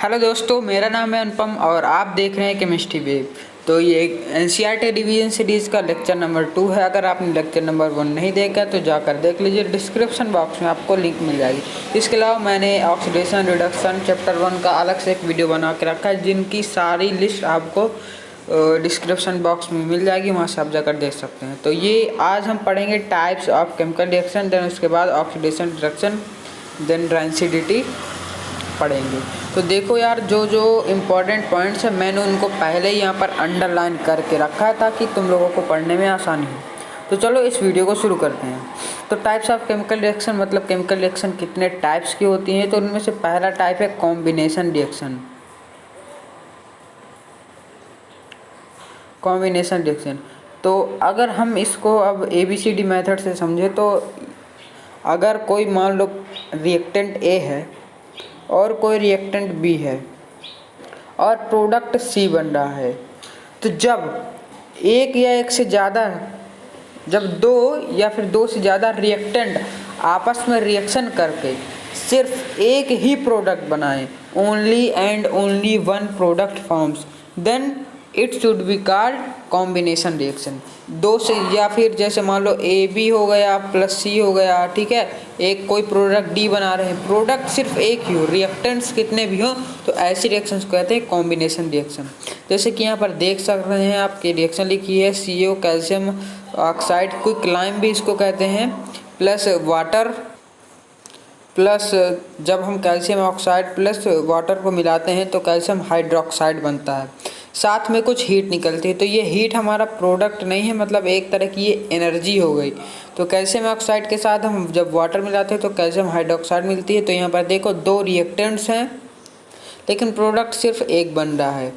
Hello दोस्तों, मेरा नाम है अनुपम और आप देख रहे हैं केमिस्ट्री वेब। तो ये एनसीईआरटी रिवीजन सीरीज़ का लेक्चर नंबर 2 है। अगर आपने लेक्चर नंबर 1 नहीं देखा तो जाकर देख लीजिए, डिस्क्रिप्शन बॉक्स में आपको लिंक मिल जाएगी। इसके अलावा मैंने ऑक्सीडेशन रिडक्शन चैप्टर 1 का अलग से एक वीडियो बना के रखा है, जिनकी सारी लिस्ट आपको डिस्क्रिप्शन बॉक्स में मिल जाएगी, वहाँ से आप जाकर देख सकते हैं। तो ये आज हम पढ़ेंगे types of chemical reaction, then उसके बाद ऑक्सीडेशन रिडक्शन, देन रेंसिडिटी पढ़ेंगे। तो देखो यार, जो जो इम्पोर्टेंट पॉइंट्स हैं मैंने उनको पहले ही यहाँ पर अंडरलाइन करके रखा है ताकि तुम लोगों को पढ़ने में आसानी हो। तो चलो इस वीडियो को शुरू करते हैं। तो टाइप्स ऑफ केमिकल रिएक्शन मतलब केमिकल रिएक्शन कितने टाइप्स की होती हैं। तो उनमें से पहला टाइप है कॉम्बिनेशन रिएक्शन। कॉम्बिनेशन रिएक्शन, तो अगर हम इसको अब ABCD मेथड से समझे तो अगर कोई मान लो रिएक्टेंट A है और कोई रिएक्टेंट B है और प्रोडक्ट C बन रहा है, तो जब एक या एक से ज़्यादा, जब दो या फिर दो से ज़्यादा रिएक्टेंट आपस में रिएक्शन करके सिर्फ एक ही प्रोडक्ट बनाएं, only and only one product forms, then it should be called combination reaction. दो से या फिर जैसे मान लो AB हो गया प्लस C हो गया, ठीक है, एक कोई प्रोडक्ट D बना रहे हैं, प्रोडक्ट सिर्फ एक ही हो, रिएक्टेंट्स कितने भी हो, तो ऐसी रिएक्शंस को कहते हैं कॉम्बिनेशन रिएक्शन। जैसे कि यहाँ पर देख सक रहे हैं, आपकी रिएक्शन लिखी है CO कैल्शियम ऑक्साइड, क्विक भी इसको कहते हैं, प्लस वाटर, प्लस जब हम कैल्शियम ऑक्साइड प्लस वाटर को मिलाते हैं तो कैल्शियम हाइड्रोक्साइड बनता है, साथ में कुछ हीट निकलती है। तो ये हीट हमारा प्रोडक्ट नहीं है, मतलब एक तरह की ये एनर्जी हो गई। तो कैल्शियम ऑक्साइड के साथ हम जब वाटर मिलाते हैं तो कैल्शियम हाइड्रोक्साइड मिलती है। तो यहाँ पर देखो दो रिएक्टेंट्स हैं लेकिन प्रोडक्ट सिर्फ एक बन रहा है।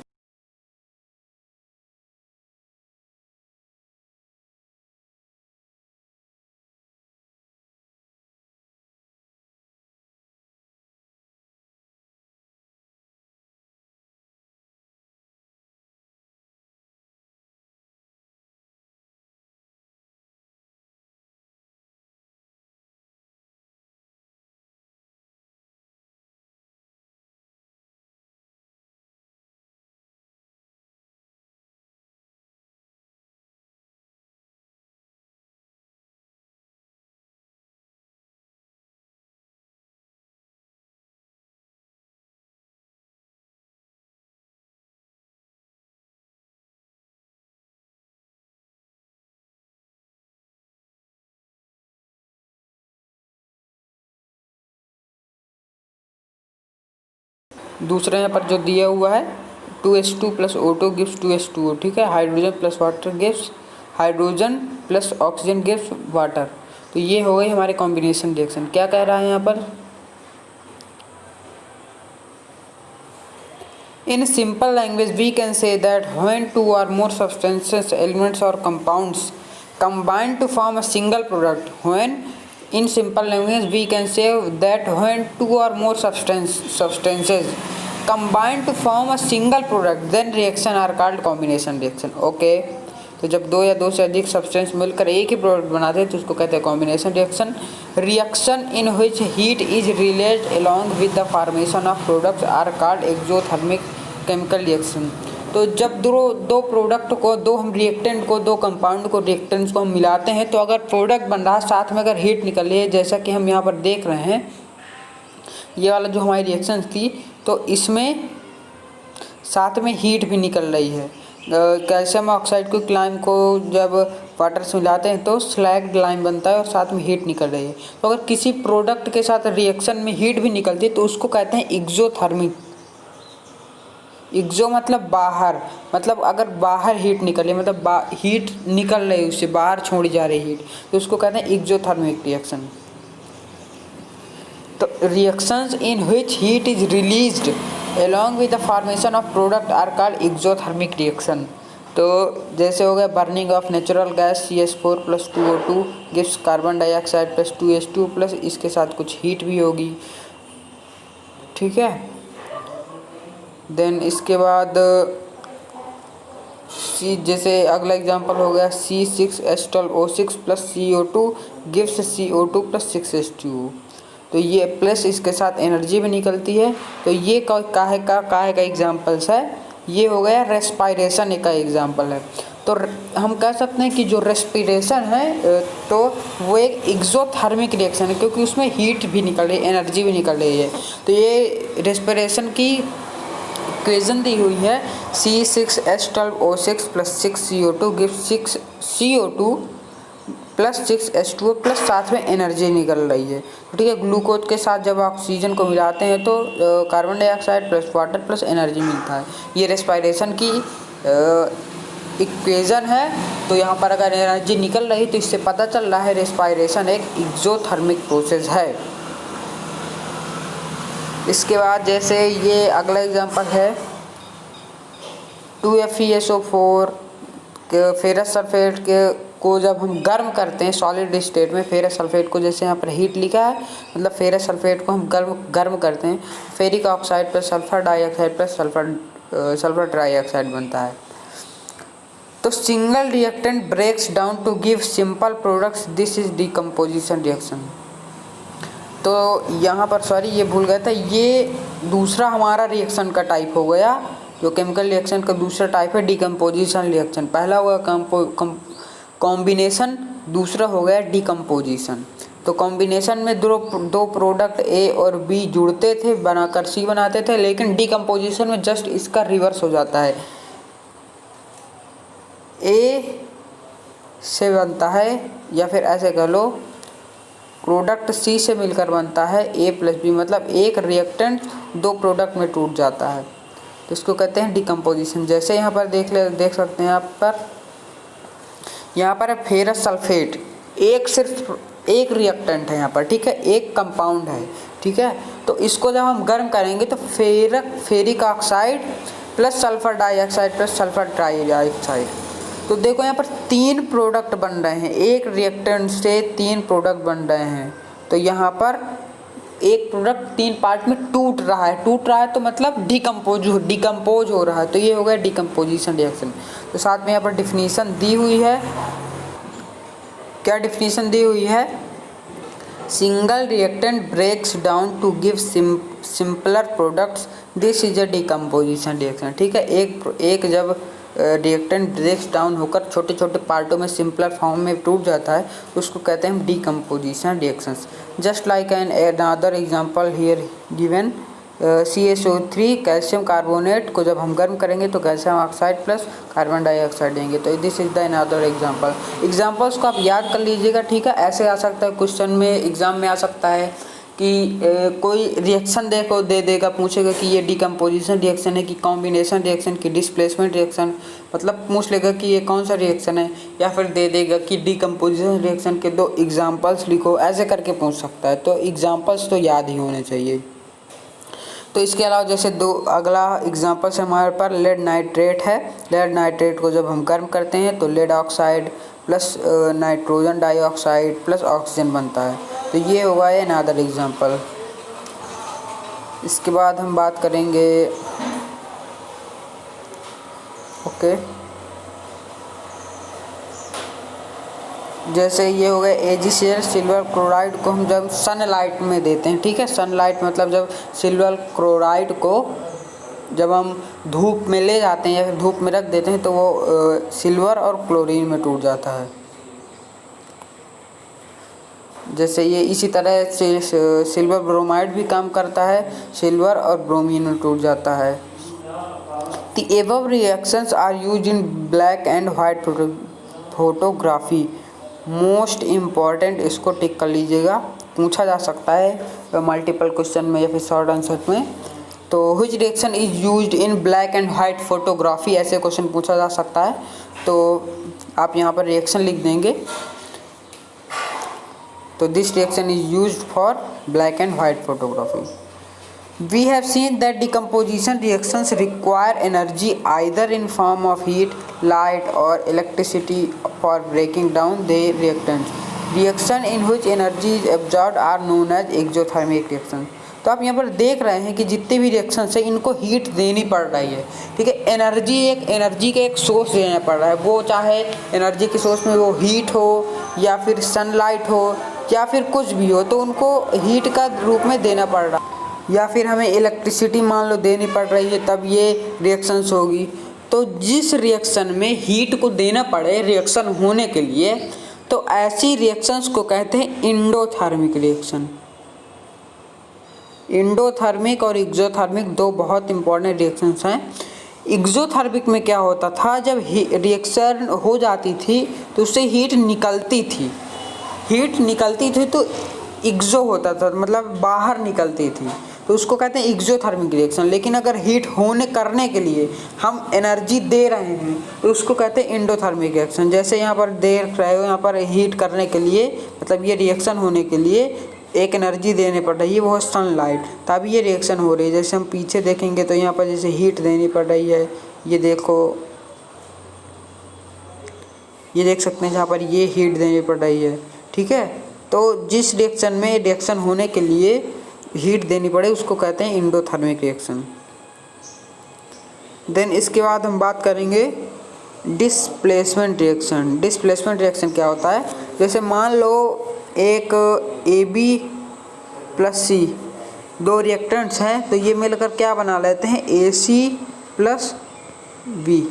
दूसरे यहाँ पर जो दिया हुआ है 2H2 plus O2 gives 2H2O, ठीक है, hydrogen plus water gives hydrogen plus oxygen gives water. तो ये हो गई हमारे कॉम्बिनेशन रिएक्शन। क्या कह रहा है यहाँ पर, in simple language we can say that when two or more substances elements or compounds combine to form a single product, when in simple language we can say that when two or more substances combine to form a single product then reaction are called combination reaction। Okay, तो जब दो या दो से अधिक substance मिलकर एक ही प्रोडक्ट बनाते हैं तो उसको कहते हैं combination reaction. Reaction in which heat is related along with the formation of products are called exothermic chemical reaction. तो जब दो प्रोडक्ट को, दो हम रिएक्टेंट को, दो कंपाउंड को, रिएक्टेंट्स को हम मिलाते हैं तो अगर प्रोडक्ट बन रहा है, साथ में अगर हीट निकल रही है, जैसा कि हम यहाँ पर देख रहे हैं, ये वाला जो हमारी रिएक्शन थी, तो इसमें साथ में हीट भी निकल रही है। कैल्शियम ऑक्साइड को क्लाइम को जब वाटर से मिलाते हैं तो स्लैग लाइम बनता है और साथ में हीट निकल रही है। तो अगर किसी प्रोडक्ट के साथ रिएक्शन में हीट भी निकलती है तो उसको कहते हैं एक्सोथर्मिक। एक्सो मतलब बाहर, मतलब अगर बाहर हीट निकल रही, मतलब हीट निकल रही है, उससे बाहर छोड़ी जा रही हीट, तो उसको कहते हैं एक्सोथर्मिक रिएक्शन। तो reactions in which heat is released along with the formation of product are called exothermic reaction। तो जैसे हो गया burning of natural gas CH4 plus 2O2 gives carbon dioxide plus 2H2 plus इसके साथ कुछ heat भी होगी, ठीक है। देन इसके बाद जैसे अगला एग्जांपल हो गया C6H12O6 plus CO2 gives CO2 plus 6H2O। तो ये प्लस इसके साथ एनर्जी भी निकलती है। तो ये काहे का एग्जाम्पल्स है, ये हो गया रेस्पायरेशन का एग्जाम्पल है। तो हम कह सकते हैं कि जो रेस्पिरेशन है तो वो एक एक्सोथर्मिक रिएक्शन है, क्योंकि उसमें हीट भी निकल रही है, एनर्जी भी निकल रही है। तो ये रेस्पिरेशन की इक्वेशन दी हुई है C6H12O6 + 6CO2 gives 6 CO2 + 6 H2O plus साथ में एनर्जी निकल रही है। ठीक है, ग्लूकोज के साथ जब ऑक्सीजन को मिलाते हैं तो carbon dioxide plus water plus energy मिलता है। ये रेस्पायरेशन की इक्वेशन है। तो यहाँ पर अगर एनर्जी निकल रही तो इससे पता चल रहा है रेस्पायरेशन एक एक्सोथर्मिक प्रोसेस है। इसके बाद जैसे ये अगला एग्जांपल है 2FeSO4 फेरस सल्फेट को जब हम गर्म करते हैं सॉलिड स्टेट में, फेरस सल्फेट को जैसे यहाँ पर हीट लिखा है, मतलब फेरस सल्फेट को हम गर्म करते हैं, ferric oxide plus sulphur dioxide plus sulphur trioxide बनता है। तो single reactant breaks down to give simple products, this is decomposition reaction. तो यहाँ पर सॉरी ये भूल गया था, ये दूसरा हमारा रिएक्शन का टाइप हो गया। जो केमिकल रिएक्शन का दूसरा टाइप है डिकम्पोजिशन रिएक्शन। पहला हुआ कॉम्बिनेशन, दूसरा हो गया डिकम्पोजिशन। तो कॉम्बिनेशन में दो प्रोडक्ट ए और बी जुड़ते थे, बनाकर सी बनाते थे, लेकिन डिकम्पोजिशन में जस्ट इसका रिवर्स हो जाता है। ए से बनता है, या फिर ऐसे कह लो प्रोडक्ट सी से मिलकर बनता है ए प्लस बी, मतलब एक रिएक्टेंट दो प्रोडक्ट में टूट जाता है, तो इसको कहते हैं डिकम्पोजिशन। जैसे यहाँ पर देख सकते हैं आप पर, यहाँ पर है फेरस सल्फेट, सिर्फ एक रिएक्टेंट है यहाँ पर, ठीक है, एक कंपाउंड है, ठीक है। तो इसको जब हम गर्म करेंगे तो ferric oxide plus sulphur dioxide plus sulphur trioxide, तो देखो यहाँ पर 3 प्रोडक्ट बन रहे हैं, एक रिएक्टेंट से 3 प्रोडक्ट बन रहे हैं। तो यहाँ पर एक प्रोडक्ट 3 पार्ट में टूट रहा है तो मतलब डिकम्पोज हो रहा है, तो ये हो गया डिकम्पोजिशन रिएक्शन। तो साथ में यहाँ पर डिफिनीशन दी हुई है, क्या डिफिनीशन दी हुई है, single reactant breaks down to give simpler products, this is a decomposition reaction. ठीक है, एक जब रिएक्टेंट ब्रेक्स डाउन होकर छोटे छोटे पार्टों में सिंपलर फॉर्म में टूट जाता है, उसको कहते हैं हम decomposition reactions. Just like an another example here given, CaSO3 calcium carbonate को जब हम गर्म करेंगे तो calcium oxide plus carbon dioxide देंगे। तो this is the another example. Examples को आप याद कर लीजिएगा, ठीक है। ऐसे आ सकता है क्वेश्चन में, एग्जाम में आ सकता है कि कोई रिएक्शन दे देगा, पूछेगा कि ये डिकम्पोजिशन रिएक्शन है कि कॉम्बिनेशन रिएक्शन की डिस्प्लेसमेंट रिएक्शन, मतलब पूछ लेगा कि ये कौन सा रिएक्शन है, या फिर दे देगा कि डिकम्पोजिशन रिएक्शन के 2 एग्जांपल्स लिखो, ऐसे करके पूछ सकता है। तो एग्जांपल्स तो याद ही होने चाहिए। तो इसके अलावा जैसे अगला एग्जांपल्स हमारे पास लेड नाइट्रेट है। लेड नाइट्रेट को जब हम गर्म करते हैं तो lead oxide plus nitrogen dioxide plus oxygen बनता है। तो ये होगा ये अनदर एग्जांपल। इसके बाद हम बात करेंगे ओके, जैसे ये हो गया AgCl सिल्वर क्लोराइड को हम जब सनलाइट में देते हैं, ठीक है, सनलाइट मतलब जब सिल्वर क्लोराइड को जब हम धूप में ले जाते हैं या फिर धूप में रख देते हैं तो वो सिल्वर और क्लोरीन में टूट जाता है। जैसे ये इसी तरह से सिल्वर ब्रोमाइड भी काम करता है, सिल्वर और ब्रोमीन में टूट जाता है। The above reactions are used in black and white photography. Most important, इसको टिक कर लीजिएगा, पूछा जा सकता है मल्टीपल क्वेश्चन में या फिर शॉर्ट आंसर में। तो which reaction is used in black and white photography, ऐसे क्वेश्चन पूछा जा सकता है। तो आप यहाँ पर रिएक्शन लिख देंगे। तो this reaction is used for black and white photography. We have seen that decomposition reactions require energy either in form of heat, light or electricity for breaking down their reactants. Reaction in which energy is absorbed are known as exothermic reactions. तो आप यहाँ पर देख रहे हैं कि जितने भी रिएक्शंस हैं इनको हीट देनी पड़ रही है, ठीक है। एनर्जी का एक सोर्स देना पड़ रहा है, वो चाहे एनर्जी के सोर्स में वो हीट हो या फिर सनलाइट हो या फिर कुछ भी हो तो उनको हीट का रूप में देना पड़ रहा, या फिर हमें इलेक्ट्रिसिटी मान लो देनी पड़ रही है, तब ये रिएक्शंस होगी। तो जिस रिएक्शन में हीट को देना पड़े रिएक्शन होने के लिए, तो ऐसी रिएक्शंस को कहते हैं इंडोथर्मिक रिएक्शन। इंडोथर्मिक और एक्सोथर्मिक दो बहुत इंपॉर्टेंट रिएक्शंस हैं। एक्सोथर्मिक में क्या होता था, जब रिएक्शन हो जाती थी तो उससे हीट निकलती थी, तो एक्सो होता था, मतलब बाहर निकलती थी, तो उसको कहते हैं एक्सोथर्मिक रिएक्शन। लेकिन अगर हीट करने के लिए हम एनर्जी दे रहे हैं तो उसको कहते हैं इंडोथर्मिक रिएक्शन। जैसे यहाँ पर देख रहे हो, यहाँ पर हीट करने के लिए, मतलब ये रिएक्शन होने के लिए एक एनर्जी देनी पड़ रही है, वो है सनलाइट, तभी ये रिएक्शन हो रही है। जैसे हम पीछे देखेंगे तो यहाँ पर जैसे हीट देनी पड़ रही है, ये देखो, ये देख सकते हैं जहाँ पर ये हीट देनी पड़ रही है, ठीक है। तो जिस रिएक्शन में रिएक्शन होने के लिए हीट देनी पड़े उसको कहते हैं इंडोथर्मिक रिएक्शन। देन इसके बाद हम बात करेंगे डिस्प्लेसमेंट रिएक्शन। डिस्प्लेसमेंट रिएक्शन क्या होता है, जैसे मान लो एक AB प्लस C दो रिएक्टेंट्स हैं, तो ये मिलकर क्या बना लेते हैं, AC प्लस B,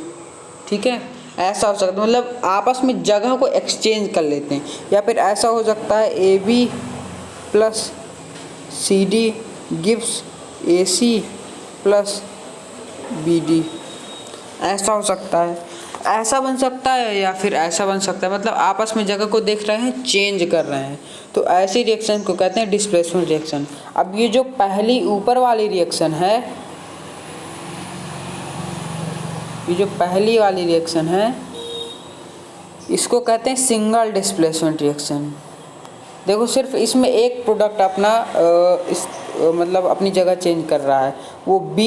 ठीक है। ऐसा हो सकता है, मतलब आपस में जगह को एक्सचेंज कर लेते हैं। या फिर ऐसा हो सकता है AB plus CD gives AC plus BD, ऐसा हो सकता है, ऐसा बन सकता है, या फिर ऐसा बन सकता है, मतलब आपस में जगह को देख रहे हैं, चेंज कर रहे हैं। तो ऐसी रिएक्शन को कहते हैं डिस्प्लेसमेंट रिएक्शन। अब ये जो पहली ऊपर वाली रिएक्शन है, ये जो पहली वाली रिएक्शन है, इसको कहते हैं सिंगल डिस्प्लेसमेंट रिएक्शन। देखो सिर्फ इसमें एक प्रोडक्ट अपना मतलब अपनी जगह चेंज कर रहा है, वो B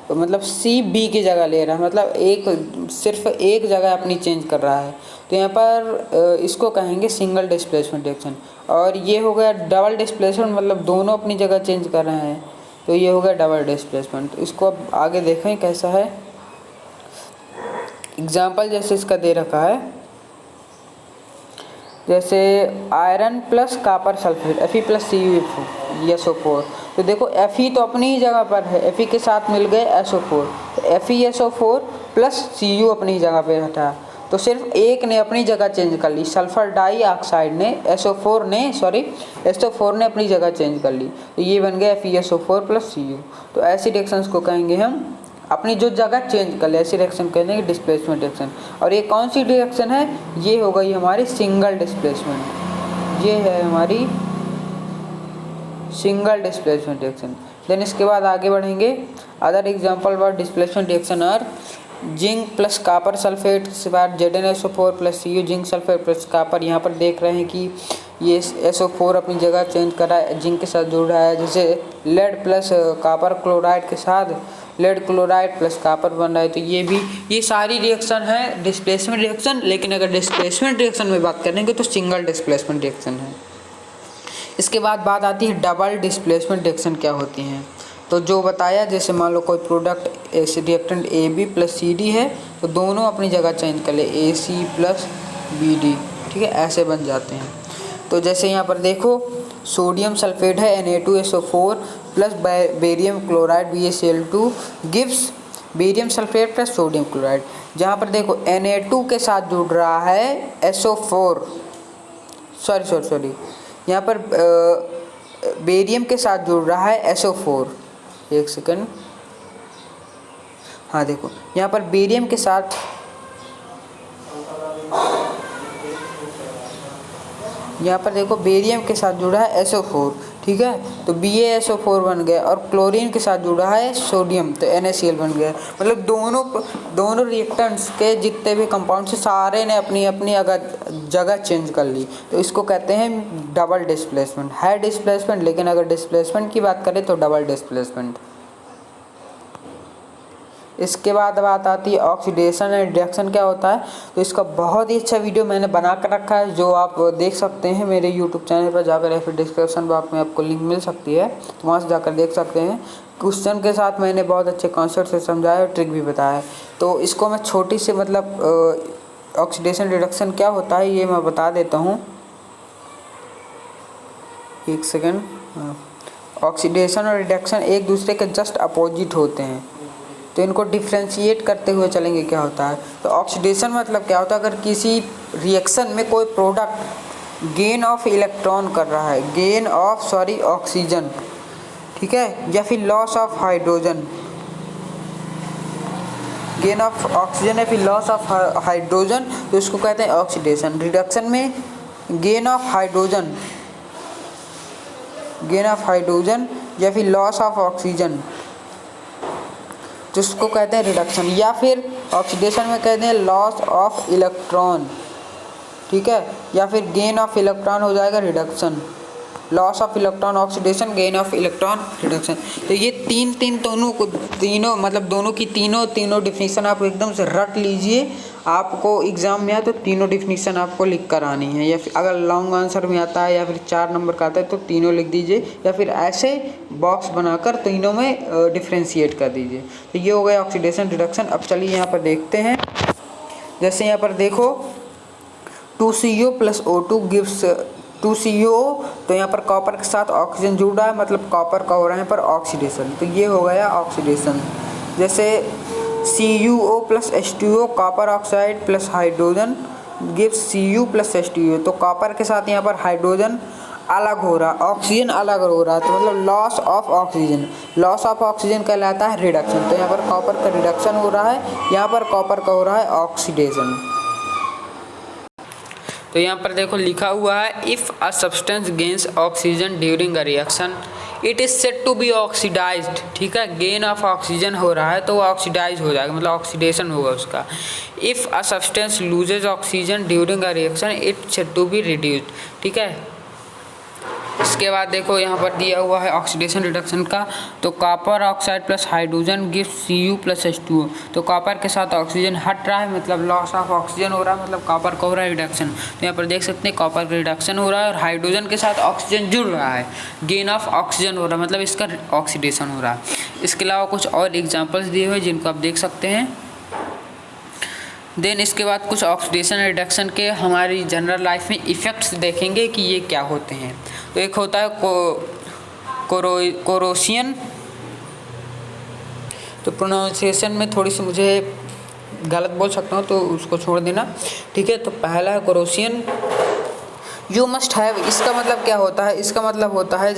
मतलब C B की जगह ले रहा है, मतलब सिर्फ एक जगह अपनी चेंज कर रहा है। तो यहाँ पर इसको कहेंगे सिंगल डिस्प्लेसमेंट रिएक्शन। और ये हो गया डबल डिस्प्लेसमेंट, मतलब दोनों अपनी जगह चेंज कर रहे हैं, तो ये हो गया डबल डिस्प्लेसमेंट। इसको अब आगे देखें कैसा है। एग्जाम्पल जैसे इसका दे रखा है, जैसे iron plus copper sulphate Fe plus CuSO4। तो देखो Fe तो अपनी ही जगह पर है, Fe के साथ मिल गए SO4, तो FeSO4 प्लस Cu अपनी ही जगह पे हटा, तो सिर्फ एक ने अपनी जगह चेंज कर ली, सल्फर डाइऑक्साइड ने SO4 ने अपनी जगह चेंज कर ली, तो ये बन गया FeSO4 प्लस Cu। तो ऐसी रिएक्शंस को कहेंगे हम अपनी जो जगह चेंज कर ले, ऐसी रिएक्शन कहेंगे डिस्प्लेसमेंट रिएक्शन। और ये कौन सी रिएक्शन है, ये हो गई हमारी सिंगल डिस्प्लेसमेंट, ये है हमारी सिंगल डिस्प्लेसमेंट रिएक्शन। देन इसके बाद आगे बढ़ेंगे। Other example for displacement reaction are zinc plus copper sulphate, इसके बाद ZnSO4 plus Cu zinc sulphate plus copper. यहाँ पर देख रहे हैं कि ये SO4 अपनी जगह चेंज कर रहा है, जिंक के साथ जुड़ रहा है। जैसे लेड प्लस कापर क्लोराइड के साथ लेड क्लोराइड प्लस कापर बन रहा है, तो ये सारी रिएक्शन है डिस्प्लेसमेंट रिएक्शन। लेकिन अगर डिस्प्लेसमेंट रिएक्शन में बात करेंगे तो सिंगल डिस्प्लेसमेंट रिएक्शन है। इसके बाद बात आती है डबल डिस्प्लेसमेंट रिएक्शन क्या होती हैं। तो जो बताया, जैसे मान लो कोई प्रोडक्ट ऐसे रिएक्टेंट AB प्लस CD है, तो दोनों अपनी जगह चेंज कर ले, AC प्लस BD, ठीक है, ऐसे बन जाते हैं। तो जैसे यहाँ पर देखो सोडियम सल्फेट है Na2SO4 plus barium chloride BaCl2 gives barium sulphate plus sodium chloride. जहाँ पर देखो Na2 के साथ जुड़ रहा है SO4, सॉरी यहाँ पर बेरियम के साथ जुड़ रहा है SO4, एक सेकंड, हाँ देखो यहाँ पर बेरियम के साथ बेरियम के साथ जुड़ा है SO4, ठीक है, तो BaSO4 बन गया। और क्लोरीन के साथ जुड़ा है सोडियम, तो NaCl बन गया। मतलब दोनों रिएक्टेंट्स के जितने भी कंपाउंड से सारे ने अपनी अपनी अगर जगह चेंज कर ली, तो इसको कहते हैं डबल डिस्प्लेसमेंट। है डिस्प्लेसमेंट, लेकिन अगर डिस्प्लेसमेंट की बात करें तो डबल डिस्प्लेसमेंट। इसके बाद बात आती है ऑक्सीडेशन एंड रिडक्शन क्या होता है। तो इसका बहुत ही अच्छा वीडियो मैंने बना कर रखा है, जो आप देख सकते हैं मेरे यूट्यूब चैनल पर जाकर, या फिर डिस्क्रिप्शन बॉक्स में आपको लिंक मिल सकती है, तो वहाँ से जाकर देख सकते हैं। क्वेश्चन के साथ मैंने बहुत अच्छे कॉन्सेप्ट से समझाया और ट्रिक भी बताया है। तो इसको मैं छोटी से मतलब ऑक्सीडेशन रिडक्शन क्या होता है ये मैं बता देता हूँ। एक सेकेंड। ऑक्सीडेशन और रिडक्शन एक दूसरे के जस्ट अपोजिट होते हैं, तो इनको डिफ्रेंशिएट करते हुए चलेंगे क्या होता है। तो ऑक्सीडेशन मतलब क्या होता है, अगर किसी रिएक्शन में कोई प्रोडक्ट गेन ऑफ इलेक्ट्रॉन कर रहा है, गेन ऑफ ऑक्सीजन, ठीक है, या फिर loss of hydrogen, gain of oxygen या फिर लॉस ऑफ हाइड्रोजन, तो इसको कहते हैं ऑक्सीडेशन। रिडक्शन में गेन ऑफ हाइड्रोजन या फिर लॉस ऑफ ऑक्सीजन, जिसको कहते हैं रिडक्शन, या फिर ऑक्सीडेशन में कहते हैं लॉस ऑफ इलेक्ट्रॉन, ठीक है, या फिर गेन ऑफ इलेक्ट्रॉन हो जाएगा reduction. Loss of electron oxidation, gain of electron reduction. तो ये दोनों की तीनों डिफिनीशन आप एकदम से रट लीजिए। आपको एग्जाम में आए तो तीनों डिफिनीशन आपको लिख कर आनी है, या फिर अगर लॉन्ग आंसर में आता है या फिर 4 नंबर का आता है तो तीनों लिख दीजिए, या फिर ऐसे बॉक्स बनाकर तीनों में डिफ्रेंशिएट कर दीजिए। तो ये हो गया ऑक्सीडेशन रिडक्शन। अब चलिए यहाँ पर देखते हैं। जैसे यहाँ पर देखो 2CO + O2 गिव्स 2CO, तो यहाँ पर कॉपर के साथ ऑक्सीजन जुड़ रहा है, मतलब कॉपर का हो रहा है यहाँ पर ऑक्सीडेशन, तो ये हो गया ऑक्सीडेशन। जैसे CuO + H2O, copper oxide plus hydrogen gives Cu + H2O, तो कॉपर के साथ यहाँ पर हाइड्रोजन अलग हो रहा, ऑक्सीजन अलग हो रहा, तो मतलब loss of oxygen. Loss of oxygen कहलाता है रिडक्शन। तो यहाँ पर कॉपर का रिडक्शन हो रहा है, यहाँ पर कॉपर का हो रहा है ऑक्सीडेशन। तो यहाँ पर देखो लिखा हुआ है, if a substance gains oxygen during a reaction it is said to be oxidised, ठीक है, गेन ऑफ ऑक्सीजन हो रहा है तो वो ऑक्सीडाइज हो जाएगा, मतलब ऑक्सीडेशन होगा उसका। If a substance loses oxygen during a reaction it said to be reduced, ठीक है। इसके बाद देखो यहाँ पर दिया हुआ है ऑक्सीडेशन रिडक्शन का, तो copper oxide plus hydrogen gives Cu + H2O, तो कॉपर के साथ ऑक्सीजन हट रहा है, मतलब लॉस ऑफ ऑक्सीजन हो रहा है, मतलब कॉपर का हो रहा है रिडक्शन। तो यहाँ पर देख सकते हैं कॉपर का रिडक्शन हो रहा है और हाइड्रोजन के साथ ऑक्सीजन जुड़ रहा है, गेन ऑफ ऑक्सीजन हो रहा है, मतलब इसका ऑक्सीडेशन हो रहा है। इसके अलावा कुछ और एग्जाम्पल्स दिए हुए जिनको आप देख सकते हैं। देन इसके बाद कुछ ऑक्सीडेशन रिडक्शन के हमारी जनरल लाइफ में इफ़ेक्ट्स देखेंगे कि ये क्या होते हैं। तो एक होता है कोरोसियन, तो प्रोनाउंसिएशन में थोड़ी सी मुझे गलत बोल सकता हूँ तो उसको छोड़ देना, ठीक है। तो पहला है कोरोसियन, यू मस्ट हैव, इसका मतलब क्या होता है, इसका मतलब होता है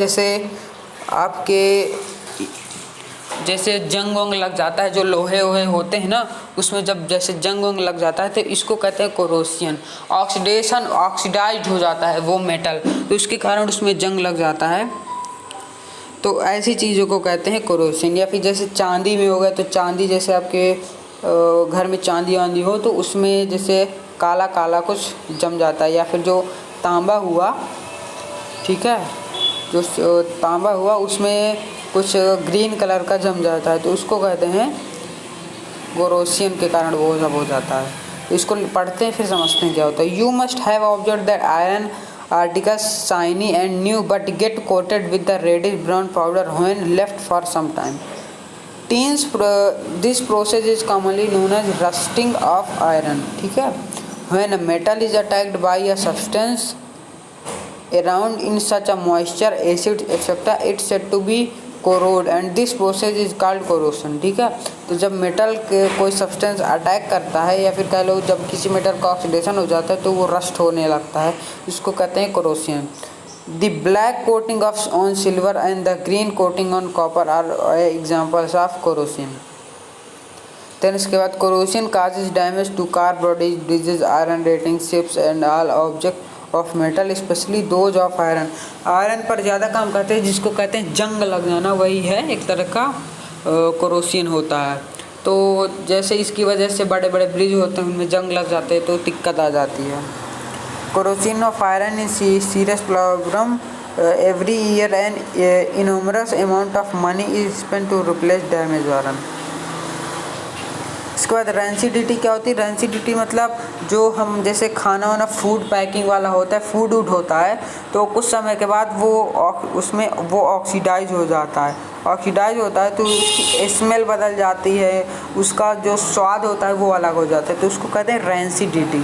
जैसे जंग वंग लग जाता है, जो लोहे वोहे होते हैं ना उसमें जब जैसे जंग वंग लग जाता है तो इसको कहते हैं कोरोसियन। ऑक्सीडेशन, ऑक्सीडाइज्ड हो जाता है वो मेटल, तो इसके कारण उसमें जंग लग जाता है, तो ऐसी चीज़ों को कहते हैं कोरोसियन। या फिर जैसे चांदी में हो गया, तो चांदी जैसे आपके घर में चांदी वांदी हो तो उसमें जैसे काला काला कुछ जम जाता है, या फिर जो तांबा हुआ, ठीक है, जो तांबा हुआ उसमें कुछ ग्रीन कलर का जम जाता है, तो उसको कहते हैं कोरोसियन के कारण वो सब हो जाता है। तो इसको पढ़ते हैं फिर समझते हैं क्या होता है। You must have observe that iron articles shiny and new but get coated with the reddish brown powder when left for some time. This process is commonly known as rusting of iron, ठीक है। When a metal is attacked by a substance around in such a moisture, acid etc. it's said to be corrode and this process is called corrosion, ठीक है। तो जब metal के कोई substance attack करता है या फिर कह लो जब किसी मेटल का ऑक्सीडेशन हो जाता है तो वो रस्ट होने लगता है, इसको कहते हैं corrosion. The black coating of on silver and the green coating on copper are examples of corrosion. Then इसके बाद corrosion causes damage to car bodies, bridges, iron railings, ships and all object of metal specially those of iron. Iron पर ज़्यादा काम करते हैं, जिसको कहते हैं जंग लग जाना, वही है एक तरह का कोरोसियन होता है। तो जैसे इसकी वजह से बड़े बड़े ब्रिज होते हैं उनमें जंग लग जाते हैं तो दिक्कत आ जाती है। Corrosion of iron is serious problem every year and enormous amount of money is spent to replace damage iron. इसके बाद रेंसिडिटी क्या होती है, रेंसिडिटी मतलब जो हम जैसे खाना वाना फूड पैकिंग वाला होता है, फूड वूड होता है तो कुछ समय के बाद उसमें वो ऑक्सीडाइज हो जाता है, ऑक्सीडाइज होता है तो उसकी स्मेल बदल जाती है, उसका जो स्वाद होता है वो अलग हो जाता है, तो उसको कहते हैं रेंसिडिटी।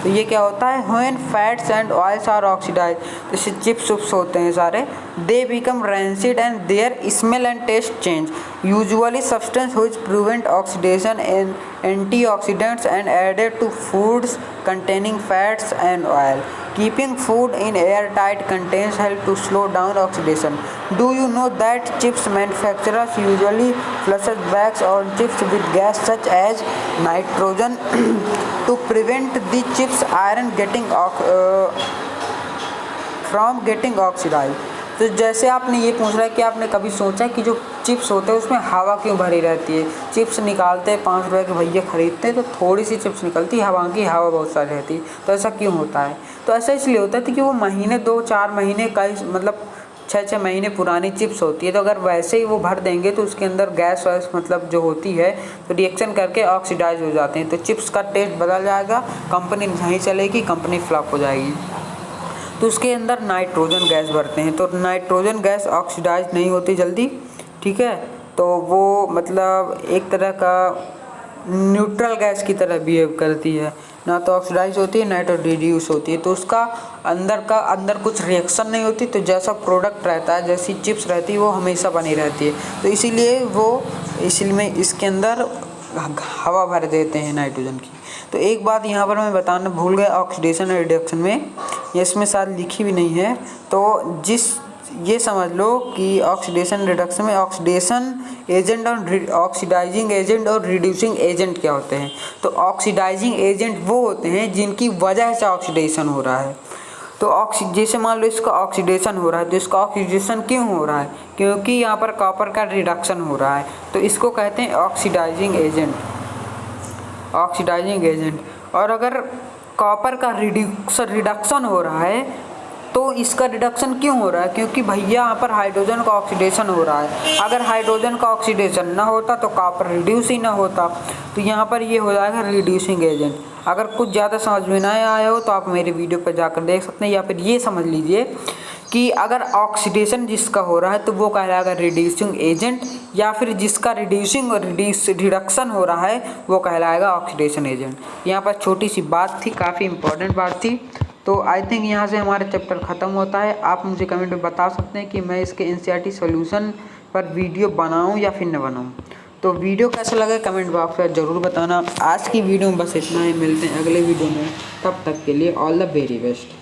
तो ये क्या होता है, when fats and oils are oxidise, जैसे चिप्स उप्स होते हैं सारे, they become rancid and their smell and taste change, usually substance which prevent oxidation and antioxidants and added to foods containing fats and oil. Keeping food in airtight containers help to slow down oxidation. Do you know that chips manufacturers usually flush bags or chips with gas such as nitrogen to prevent the chips iron from getting oxidized? तो जैसे आपने ये पूछ रहा है कि आपने कभी सोचा कि जो चिप्स होते हैं उसमें हवा क्यों भरी रहती है। चिप्स निकालते हैं 5 रुपये के भैया ख़रीदते हैं तो थोड़ी सी चिप्स निकलती है, हवा की हवा बहुत सारी रहती है। तो ऐसा क्यों होता है? तो ऐसा इसलिए होता है कि वो महीने 2-4 महीने का मतलब 6-6 महीने पुरानी चिप्स होती है। तो अगर वैसे ही वो भर देंगे तो उसके अंदर गैस वैस मतलब जो होती है तो रिएक्शन करके ऑक्सीडाइज हो जाते हैं, तो चिप्स का टेस्ट बदल जाएगा, कंपनी नहीं चलेगी, कंपनी फ्लॉप हो जाएगी। तो उसके अंदर नाइट्रोजन गैस भरते हैं, तो नाइट्रोजन गैस ऑक्सीडाइज नहीं होती जल्दी, ठीक है। तो वो मतलब एक तरह का न्यूट्रल गैस की तरह बिहेव करती है, ना तो ऑक्सीडाइज होती है ना तो रिड्यूस होती है। तो उसका अंदर कुछ रिएक्शन नहीं होती, तो जैसा प्रोडक्ट रहता है, जैसी चिप्स रहती है वो हमेशा बनी रहती है। तो इसीलिए इसलिए इसके अंदर हवा भर देते हैं नाइट्रोजन की। तो एक बात यहाँ पर मैं बताना भूल गया, ऑक्सीडेशन और रिडक्शन में इसमें शायद लिखी भी नहीं है, तो ये समझ लो कि ऑक्सीडेशन रिडक्शन में ऑक्सीडेशन एजेंट और ऑक्सीडाइजिंग एजेंट और रिड्यूसिंग एजेंट क्या होते हैं। तो ऑक्सीडाइजिंग एजेंट वो होते हैं जिनकी वजह से ऑक्सीडेशन हो रहा है। तो जैसे मान लो इसका ऑक्सीडेशन हो रहा है, तो इसका ऑक्सीडेशन क्यों हो रहा है? क्योंकि यहाँ पर कॉपर का रिडक्शन हो रहा है, तो इसको कहते हैं ऑक्सीडाइजिंग एजेंट। और अगर कॉपर का रिडक्शन हो रहा है तो इसका रिडक्शन क्यों हो रहा है? क्योंकि भैया यहाँ पर हाइड्रोजन का ऑक्सीडेशन हो रहा है। अगर हाइड्रोजन का ऑक्सीडेशन ना होता तो कॉपर रिड्यूस ही ना होता, तो यहाँ पर ये हो जाएगा रिड्यूसिंग एजेंट। अगर कुछ ज़्यादा समझ में ना आया हो तो आप मेरे वीडियो पर जाकर देख सकते हैं, या फिर ये समझ लीजिए कि अगर ऑक्सीडेशन जिसका हो रहा है तो वो कहलाएगा रिड्यूसिंग एजेंट, या फिर जिसका रिड्यूसिंग और रिडक्शन हो रहा है वो कहलाएगा ऑक्सीडेशन एजेंट। यहाँ पर छोटी सी बात थी, काफ़ी इंपॉर्टेंट बात थी। तो आई थिंक यहाँ से हमारा चैप्टर ख़त्म होता है। आप मुझे कमेंट में बता सकते हैं कि मैं इसके एनसीईआरटी सॉल्यूशन पर वीडियो बनाऊँ या फिर न बनाऊँ। तो वीडियो कैसा लगा कमेंट बॉक्स में ज़रूर बताना। आज की वीडियो में बस इतना ही, मिलते हैं अगले वीडियो में, तब तक के लिए ऑल द वेरी बेस्ट।